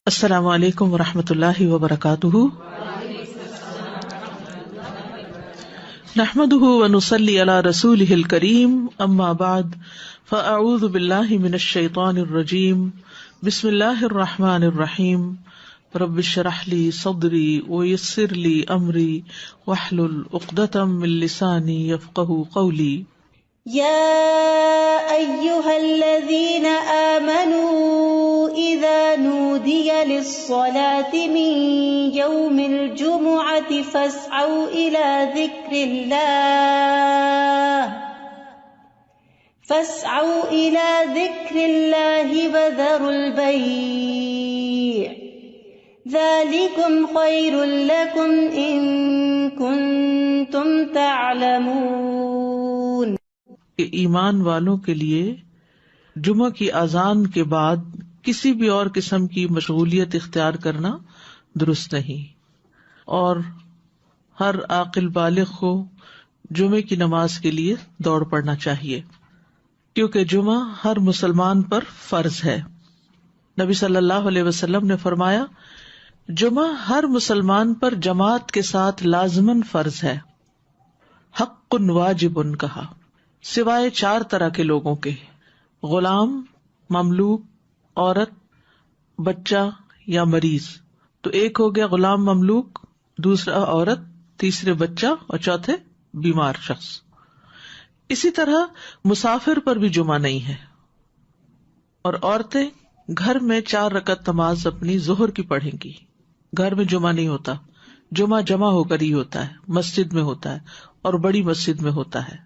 السلام علیکم ورحمۃ اللہ وبرکاتہ، نحمده ونصلی علی رسوله الکریم، اما بعد فاعوذ باللہ من الشیطان الرجیم، بسم اللہ الرحمن الرحیم، رب اشرح لی صدری ویسر لی امری واحلل عقدۃ من لسانی یفقہوا قولی۔ يا أيها الذين آمنوا إذا نودي للصلاة من يوم الجمعة فاسعوا إلى ذكر الله وذروا البيع ذلكم خير لكم إن كنتم تعلمون۔ ایمان والوں کے لیے جمعہ کی اذان کے بعد کسی بھی اور قسم کی مشغولیت اختیار کرنا درست نہیں، اور ہر عاقل بالغ کو جمعے کی نماز کے لیے دوڑ پڑنا چاہیے، کیونکہ جمعہ ہر مسلمان پر فرض ہے۔ نبی صلی اللہ علیہ وسلم نے فرمایا، جمعہ ہر مسلمان پر جماعت کے ساتھ لازماً فرض ہے، حق واجب کہا، سوائے 4 طرح کے لوگوں کے: غلام، مملوک، عورت، بچہ یا مریض۔ تو ایک ہو گیا غلام مملوک، دوسرا عورت، تیسرے بچہ اور چوتھے بیمار شخص۔ اسی طرح مسافر پر بھی جمعہ نہیں ہے، اور عورتیں گھر میں 4 رکعت نماز اپنی ظہر کی پڑھیں گی۔ گھر میں جمعہ نہیں ہوتا، جمعہ جمع ہو کر ہی ہوتا ہے، مسجد میں ہوتا ہے، اور بڑی مسجد میں ہوتا ہے۔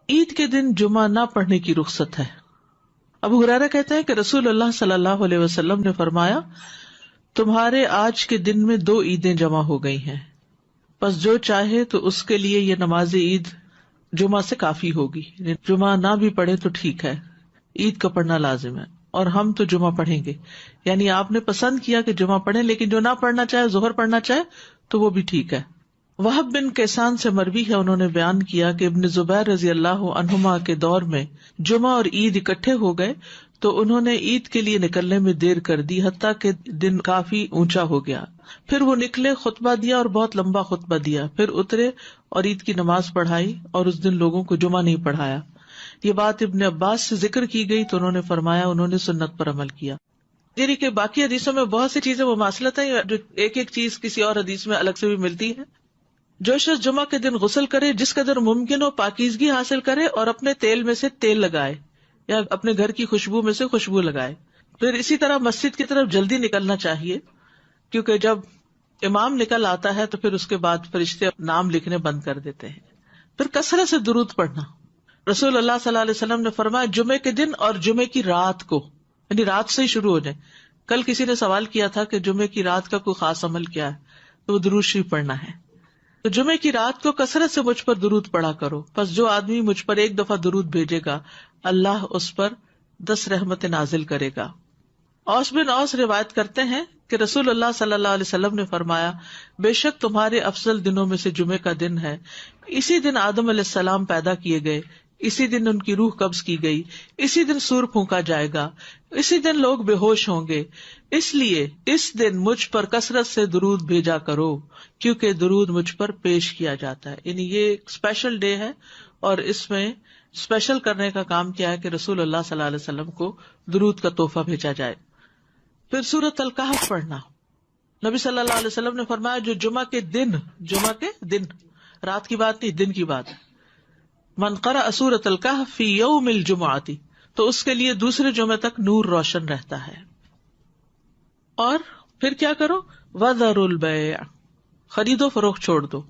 عید کے دن جمعہ نہ پڑھنے کی رخصت ہے۔ ابو ہریرہ کہتے ہیں کہ رسول اللہ صلی اللہ علیہ وسلم نے فرمایا، تمہارے آج کے دن میں 2 عیدیں جمع ہو گئی ہیں، پس جو چاہے تو اس کے لیے یہ نماز عید جمعہ سے کافی ہوگی۔ جمعہ نہ بھی پڑھے تو ٹھیک ہے، عید کا پڑھنا لازم ہے، اور ہم تو جمعہ پڑھیں گے۔ یعنی آپ نے پسند کیا کہ جمعہ پڑھیں، لیکن جو نہ پڑھنا چاہے، ظہر پڑھنا چاہے تو وہ بھی ٹھیک ہے۔ وہب بن کیسان سے مروی ہے، انہوں نے بیان کیا کہ ابن زبیر رضی اللہ عنہما کے دور میں جمعہ اور عید اکٹھے ہو گئے تو انہوں نے عید کے لیے نکلنے میں دیر کر دی، حتیٰ کہ دن کافی اونچا ہو گیا۔ پھر وہ نکلے، خطبہ دیا اور بہت لمبا خطبہ دیا، پھر اترے اور عید کی نماز پڑھائی، اور اس دن لوگوں کو جمعہ نہیں پڑھایا۔ یہ بات ابن عباس سے ذکر کی گئی تو انہوں نے فرمایا انہوں نے سنت پر عمل کیا۔ یعنی کہ باقی حدیثوں میں بہت سی چیزیں مماثلت ہیں، جو ایک ایک چیز کسی اور حدیث میں الگ سے بھی ملتی ہے۔ جو شخص جمعہ کے دن غسل کرے، جس قدر ممکن ہو پاکیزگی حاصل کرے، اور اپنے تیل میں سے تیل لگائے یا اپنے گھر کی خوشبو میں سے خوشبو لگائے۔ پھر اسی طرح مسجد کی طرف جلدی نکلنا چاہیے، کیونکہ جب امام نکل آتا ہے تو پھر اس کے بعد فرشتے نام لکھنے بند کر دیتے ہیں۔ پھر کثرت سے درود پڑھنا۔ رسول اللہ صلی اللہ علیہ وسلم نے فرمایا، جمعے کے دن اور جمعے کی رات کو، یعنی رات سے ہی شروع ہو جائے۔ کل کسی نے سوال کیا تھا کہ جمعے کی رات کا کوئی خاص عمل کیا ہے، تو وہ درود شریف پڑھنا ہے۔ تو جمعے کی رات کو کثرت سے مجھ پر درود پڑھا کرو، پس جو آدمی مجھ پر ایک دفعہ درود بھیجے گا، اللہ اس پر 10 رحمت نازل کرے گا۔ اوس بن اوس روایت کرتے ہیں کہ رسول اللہ صلی اللہ علیہ وسلم نے فرمایا، بے شک تمہارے افضل دنوں میں سے جمعے کا دن ہے، اسی دن آدم علیہ السلام پیدا کیے گئے، اسی دن ان کی روح قبض کی گئی، اسی دن سور پھونکا جائے گا، اسی دن لوگ بے ہوش ہوں گے، اس لیے اس دن مجھ پر کثرت سے درود بھیجا کرو، کیونکہ درود مجھ پر پیش کیا جاتا ہے۔ یعنی یہ ایک اسپیشل ڈے ہے، اور اس میں اسپیشل کرنے کا کام کیا ہے کہ رسول اللہ صلی اللہ علیہ وسلم کو درود کا تحفہ بھیجا جائے۔ پھر سورۃ الکہف پڑھنا۔ نبی صلی اللہ علیہ وسلم نے فرمایا، جو جمعہ کے دن، رات کی بات نہیں، دن کی بات، من قرأ سورۃ الکہف فی یوم الجمعۃ، تو اس کے لیے دوسرے جمعے تک نور روشن رہتا ہے۔ اور پھر کیا کرو، وذروا البیع، خرید و فروخت چھوڑ دو،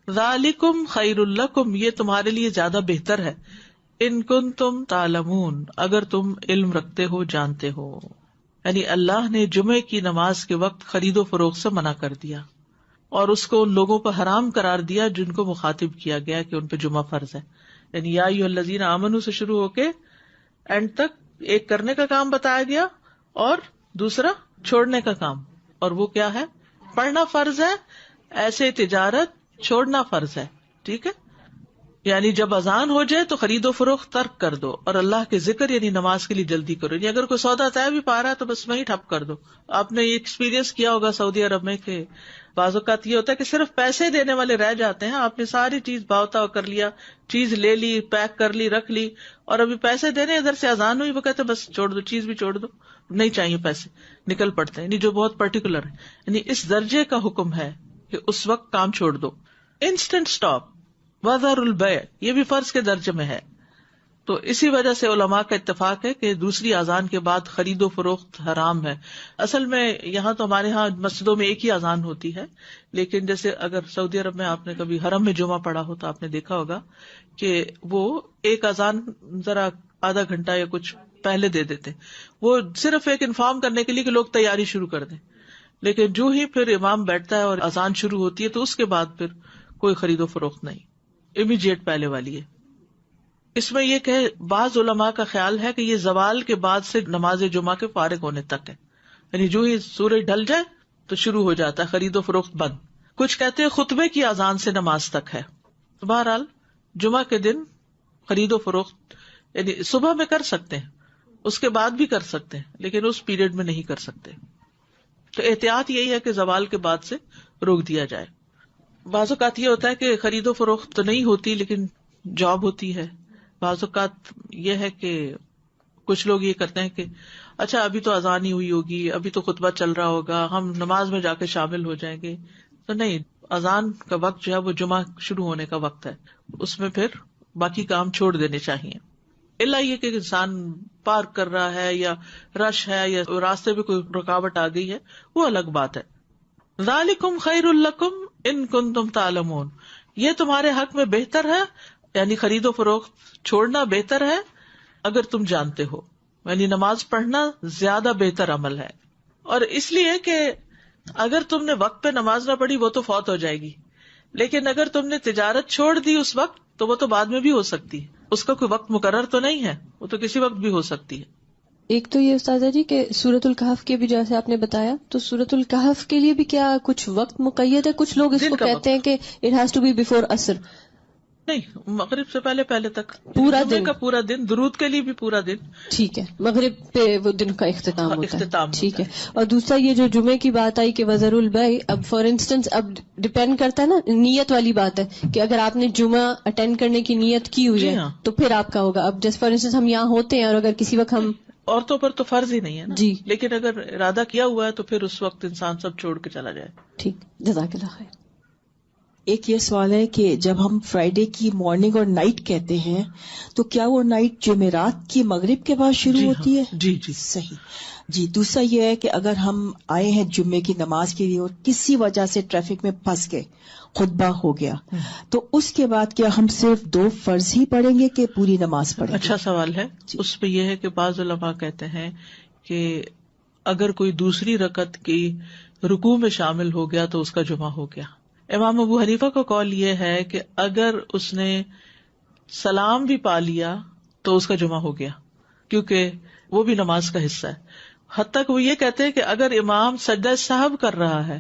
ذالکم خیر لکم، یہ تمہارے لیے زیادہ بہتر ہے، ان کنتم تعلمون، اگر تم علم رکھتے ہو، جانتے ہو۔ یعنی اللہ نے جمعے کی نماز کے وقت خرید و فروخت سے منع کر دیا، اور اس کو ان لوگوں پر حرام قرار دیا جن کو مخاطب کیا گیا کہ ان پہ جمعہ فرض ہے۔ یعنی یا ایھا الذین آمنوا سے شروع ہو کے اینڈ تک ایک کرنے کا کام بتایا گیا اور دوسرا چھوڑنے کا کام، اور وہ کیا ہے؟ پڑھنا فرض ہے، ایسے تجارت چھوڑنا فرض ہے۔ ٹھیک ہے، یعنی جب اذان ہو جائے تو خرید و فروخت ترک کر دو اور اللہ کے ذکر یعنی نماز کے لیے جلدی کرو. یعنی اگر کوئی سودا طے بھی پا رہا ہے تو بس وہیں ٹھپ کر دو. آپ نے یہ ایکسپیرینس کیا ہوگا سعودی عرب میں کہ بعض اوقات یہ ہوتا ہے کہ صرف پیسے دینے والے رہ جاتے ہیں. آپ نے ساری چیز بھاؤتا کر لیا, چیز لے لی, پیک کر لی, رکھ لی, اور ابھی پیسے دینے ادھر سے اذان ہوئی, وہ کہتے بس چھوڑ دو, چیز بھی چھوڑ دو, نہیں چاہیے پیسے, نکل پڑتے ہیں. یعنی جو بہت پرٹیکولر ہے, یعنی اس درجے کا حکم ہے کہ اس وقت کام چھوڑ دو. انسٹنٹ اسٹاپ وذر البیع یہ بھی فرض کے درجے میں ہے. تو اسی وجہ سے علماء کا اتفاق ہے کہ دوسری اذان کے بعد خرید و فروخت حرام ہے. اصل میں یہاں تو ہمارے ہاں مسجدوں میں ایک ہی اذان ہوتی ہے, لیکن جیسے اگر سعودی عرب میں آپ نے کبھی حرم میں جمعہ پڑھا ہو تو آپ نے دیکھا ہوگا کہ وہ ایک اذان ذرا آدھا گھنٹہ یا کچھ پہلے دے دیتے, وہ صرف ایک انفارم کرنے کے لیے کہ لوگ تیاری شروع کر دیں. لیکن جو ہی پھر امام بیٹھتا ہے اور اذان شروع ہوتی ہے تو اس کے بعد پھر کوئی خرید و فروخت نہیں, امیڈیٹ پہلے والی ہے. اس میں یہ کہ بعض علماء کا خیال ہے کہ یہ زوال کے بعد سے نماز جمعہ کے فارغ ہونے تک ہے, یعنی جو ہی سورج ڈھل جائے تو شروع ہو جاتا ہے خرید و فروخت بند. کچھ کہتے ہیں خطبے کی اذان سے نماز تک ہے. تو بہرحال جمعہ کے دن خرید و فروخت یعنی صبح میں کر سکتے ہیں, اس کے بعد بھی کر سکتے ہیں, لیکن اس پیریڈ میں نہیں کر سکتے. تو احتیاط یہی ہے کہ زوال کے بعد سے روک دیا جائے. بعض اوقات یہ ہوتا ہے کہ خرید و فروخت تو نہیں ہوتی لیکن جاب ہوتی ہے. بعض اوقات یہ ہے کہ کچھ لوگ یہ کرتے ہیں کہ اچھا ابھی تو اذان ہی ہوئی ہوگی, ابھی تو خطبہ چل رہا ہوگا, ہم نماز میں جا کے شامل ہو جائیں گے. تو نہیں, اذان کا وقت جو ہے وہ جمعہ شروع ہونے کا وقت ہے, اس میں پھر باقی کام چھوڑ دینے چاہیے. الا یہ کہ انسان پارک کر رہا ہے یا رش ہے یا راستے میں کوئی رکاوٹ آ گئی ہے, وہ الگ بات ہے. ذالکم خیر لکم ان کنتم تعلمون, یہ تمہارے حق میں بہتر ہے, یعنی خرید و فروخت چھوڑنا بہتر ہے اگر تم جانتے ہو. یعنی نماز پڑھنا زیادہ بہتر عمل ہے. اور اس لیے کہ اگر تم نے وقت پہ نماز نہ پڑھی وہ تو فوت ہو جائے گی, لیکن اگر تم نے تجارت چھوڑ دی اس وقت تو وہ تو بعد میں بھی ہو سکتی ہے, اس کا کوئی وقت مقرر تو نہیں ہے, وہ تو کسی وقت بھی ہو سکتی ہے. ایک تو یہ استاذہ جی کہ سورۃ الکہف کے بھی جیسے آپ نے بتایا, تو سورۃ الکہف کے لیے بھی کیا کچھ وقت مقید ہے؟ کچھ لوگ اس کو کہتے ہیں کہ it has to be before عصر. نہیں, مغرب سے پہلے تک پورا دن کا پورا دن, درود کے لیے بھی پورا دن. ٹھیک ہے, مغرب پہ وہ دن کا اختتام ہوتا ہے. ٹھیک ہے. اور دوسرا یہ جو جمعے کی بات آئی کہ وذر البیع, اب فار انسٹنس اب ڈپینڈ کرتا ہے نا, نیت والی بات ہے کہ اگر آپ نے جمعہ اٹینڈ کرنے کی نیت کی ہوئی ہے تو پھر آپ کا ہوگا. اب جیسے فار انسٹنس ہم یہاں ہوتے ہیں اور اگر کسی وقت ہم, عورتوں پر تو فرض ہی نہیں ہے نا جی, لیکن اگر ارادہ کیا ہوا ہے تو پھر اس وقت انسان سب چھوڑ کے چلا جائے. ٹھیک, جزاک اللہ خیر. ایک یہ سوال ہے کہ جب ہم فرائیڈے کی مارننگ اور نائٹ کہتے ہیں تو کیا وہ نائٹ جمعرات کی مغرب کے بعد شروع ہوتی ہے؟ جی صحیح. جی, دوسرا یہ ہے کہ اگر ہم آئے ہیں جمعے کی نماز کے لیے اور کسی وجہ سے ٹریفک میں پھنس گئے, خطبہ ہو گیا, تو اس کے بعد کیا ہم صرف 2 فرض ہی پڑھیں گے کہ پوری نماز پڑھیں گے؟ اچھا سوال ہے. اس پہ یہ ہے کہ بعض علماء کہتے ہیں کہ اگر کوئی دوسری رکعت کی رکوع میں شامل ہو گیا تو اس کا جمعہ ہو گیا. امام ابو حنیفہ کا قول یہ ہے کہ اگر اس نے سلام بھی پا لیا تو اس کا جمعہ ہو گیا, کیونکہ وہ بھی نماز کا حصہ ہے. حتیٰ کہ وہ یہ کہتے ہیں کہ اگر امام سجدہ سہو کر رہا ہے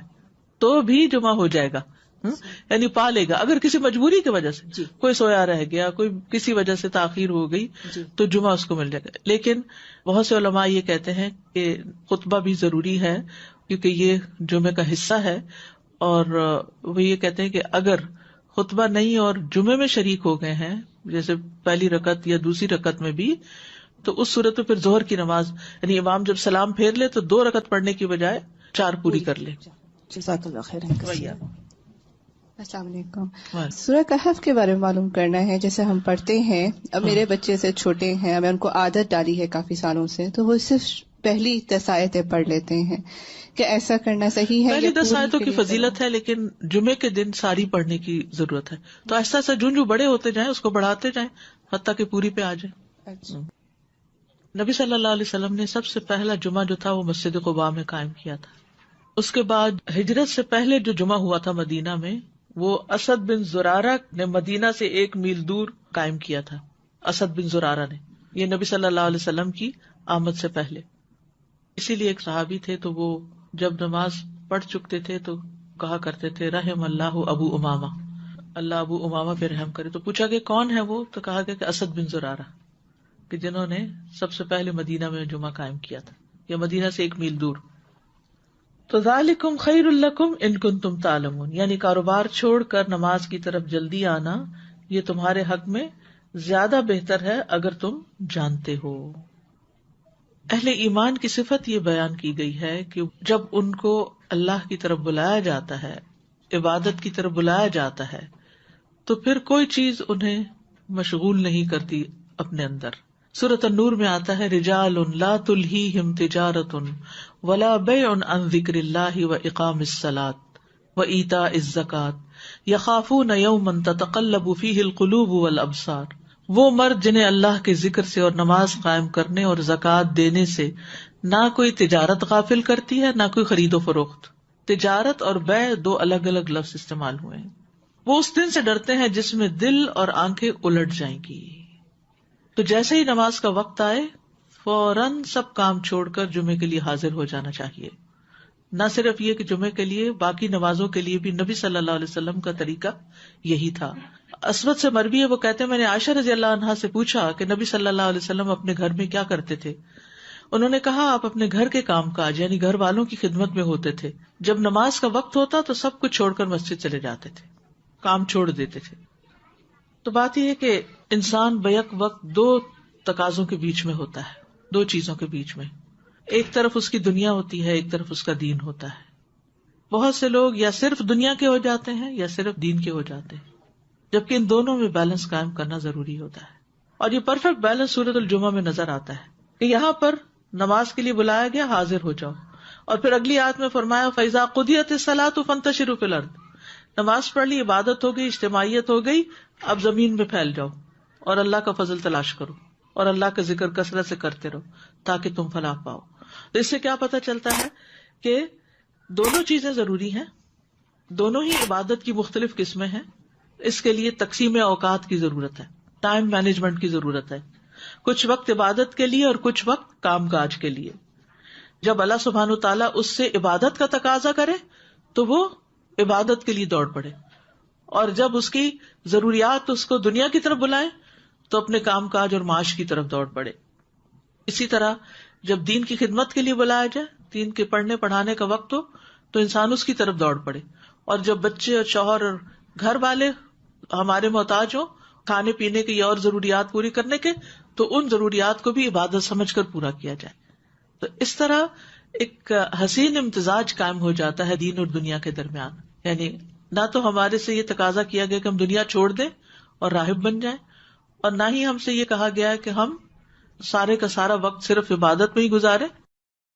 تو بھی جمعہ ہو جائے گا, یعنی پا لے گا. اگر کسی مجبوری کی وجہ سے کوئی سویا رہ گیا, کوئی کسی وجہ سے تاخیر ہو گئی تو جمعہ اس کو مل جائے گا. لیکن بہت سے علماء یہ کہتے ہیں کہ خطبہ بھی ضروری ہے کیونکہ یہ جمعے کا حصہ ہے, اور وہ یہ کہتے ہیں کہ اگر خطبہ نہیں اور جمعے میں شریک ہو گئے ہیں جیسے پہلی رکعت یا دوسری رکعت میں بھی, تو اس صورت میں پھر ظہر کی نماز یعنی امام جب سلام پھیر لے تو 2 رکعت پڑھنے کی بجائے 4 پوری کر لے. جزاک اللہ خیر. السلام علیکم. سورہ کہف کے بارے میں معلوم کرنا ہے. جیسے ہم پڑھتے ہیں, اب میرے بچے سے چھوٹے ہیں, میں ان کو عادت ڈالی ہے کافی سالوں سے, تو وہ صرف پہلی 10 آیتیں پڑھ لیتے ہیں. کہ ایسا کرنا صحیح ہے؟ پہلی 10 آیتوں کی فضیلت ہے, لیکن جمعے کے دن ساری پڑھنے کی ضرورت ہے. تو ایسا ایسا جو بڑے ہوتے جائیں اس کو بڑھاتے جائیں حتیٰ کہ پوری پہ آ جائے. نبی صلی اللہ علیہ وسلم نے سب سے پہلا جمعہ جو تھا وہ مسجد قباء میں قائم کیا تھا. اس کے بعد ہجرت سے پہلے جو جمعہ ہوا تھا مدینہ میں, وہ اسد بن زرارہ نے مدینہ سے 1 میل دور قائم کیا تھا. اسد بن زرارہ نے, یہ نبی صلی اللہ علیہ وسلم کی آمد سے پہلے. اسی لیے ایک صحابی تھے تو وہ جب نماز پڑھ چکتے تھے تو کہا کرتے تھے رحم اللہ ابو امامہ, اللہ ابو امامہ پہ رحم کرے. تو پوچھا کہ کون ہے وہ؟ تو کہا گیا کہ اسد بن زرارہ، کہ جنہوں نے سب سے پہلے مدینہ میں جمعہ قائم کیا تھا، یا مدینہ سے 1 میل دور. تو ذالکم خیر لکم ان کنتم تعلمون، یعنی کاروبار چھوڑ کر نماز کی طرف جلدی آنا یہ تمہارے حق میں زیادہ بہتر ہے اگر تم جانتے ہو. اہل ایمان کی صفت یہ بیان کی گئی ہے کہ جب ان کو اللہ کی طرف بلایا جاتا ہے، عبادت کی طرف بلایا جاتا ہے، تو پھر کوئی چیز انہیں مشغول نہیں کرتی اپنے اندر. سورۃ النور میں آتا ہے رجال لا تلہیہم تجارۃ ولا بیع عن ذکر اللہ واقام الصلاۃ وایتاء الزکاۃ یخافون یوما تتقلب فیہ القلوب والابصار. وہ مرد جنہیں اللہ کے ذکر سے اور نماز قائم کرنے اور زکوٰۃ دینے سے نہ کوئی تجارت غافل کرتی ہے، نہ کوئی خرید و فروخت. تجارت اور بیع 2 الگ الگ لفظ استعمال ہوئے ہیں. وہ اس دن سے ڈرتے ہیں جس میں دل اور آنکھیں الٹ جائیں گی. تو جیسے ہی نماز کا وقت آئے فوراً سب کام چھوڑ کر جمعے کے لیے حاضر ہو جانا چاہیے. نہ صرف یہ کہ جمعے کے لیے، باقی نمازوں کے لیے بھی نبی صلی اللہ علیہ وسلم کا طریقہ یہی تھا. اسود سے مروی ہے، وہ کہتے ہیں میں نے عائشہ رضی اللہ عنہا سے پوچھا کہ نبی صلی اللہ علیہ وسلم اپنے گھر میں کیا کرتے تھے. انہوں نے کہا آپ اپنے گھر کے کام کاج یعنی گھر والوں کی خدمت میں ہوتے تھے. جب نماز کا وقت ہوتا تو سب کچھ چھوڑ کر مسجد چلے جاتے تھے، کام چھوڑ دیتے تھے. تو بات یہ ہے کہ انسان بیک وقت 2 تقاضوں کے بیچ میں ہوتا ہے، 2 چیزوں کے بیچ میں. ایک طرف اس کی دنیا ہوتی ہے، ایک طرف اس کا دین ہوتا ہے. بہت سے لوگ یا صرف دنیا کے ہو جاتے ہیں یا صرف دین کے ہو جاتے ہیں، جبکہ ان دونوں میں بیلنس قائم کرنا ضروری ہوتا ہے. اور یہ پرفیکٹ بیلنس سورۃ الجمعہ میں نظر آتا ہے کہ یہاں پر نماز کے لیے بلایا گیا، حاضر ہو جاؤ. اور پھر اگلی آیت میں فرمایا فَإِذَا قُضِيَتِ الصَّلَاةُ فَانتَشِرُوا فِي الْأَرْضِ. نماز پڑھ لی، عبادت ہو گئی، اجتماعیت ہو گئی، اب زمین میں پھیل جاؤ اور اللہ کا فضل تلاش کرو اور اللہ کا ذکر کثرت سے کرتے رہو تاکہ تم فلاح پاؤ. تو اس سے کیا پتہ چلتا ہے کہ دونوں چیزیں ضروری ہیں، دونوں ہی عبادت کی مختلف قسمیں ہیں. اس کے لیے تقسیم اوقات کی ضرورت ہے، ٹائم مینجمنٹ کی ضرورت ہے. کچھ وقت عبادت کے لیے اور کچھ وقت کام کاج کے لیے. جب اللہ سبحانہ تعالیٰ اس سے عبادت کا تقاضا کرے تو وہ عبادت کے لیے دوڑ پڑے، اور جب اس کی ضروریات اس کو دنیا کی طرف بلائیں تو اپنے کام کاج اور معاش کی طرف دوڑ پڑے. اسی طرح جب دین کی خدمت کے لیے بلایا جائے، دین کے پڑھنے پڑھانے کا وقت ہو تو انسان اس کی طرف دوڑ پڑے. اور جب بچے اور شوہر اور گھر والے ہمارے محتاج ہوں کھانے پینے کی اور ضروریات پوری کرنے کے، تو ان ضروریات کو بھی عبادت سمجھ کر پورا کیا جائے. تو اس طرح ایک حسین امتزاج قائم ہو جاتا ہے دین اور دنیا کے درمیان. یعنی نہ تو ہمارے سے یہ تقاضا کیا گیا کہ ہم دنیا چھوڑ دیں اور راہب بن جائیں، اور نہ ہی ہم سے یہ کہا گیا ہے کہ ہم سارے کا سارا وقت صرف عبادت میں ہی گزارے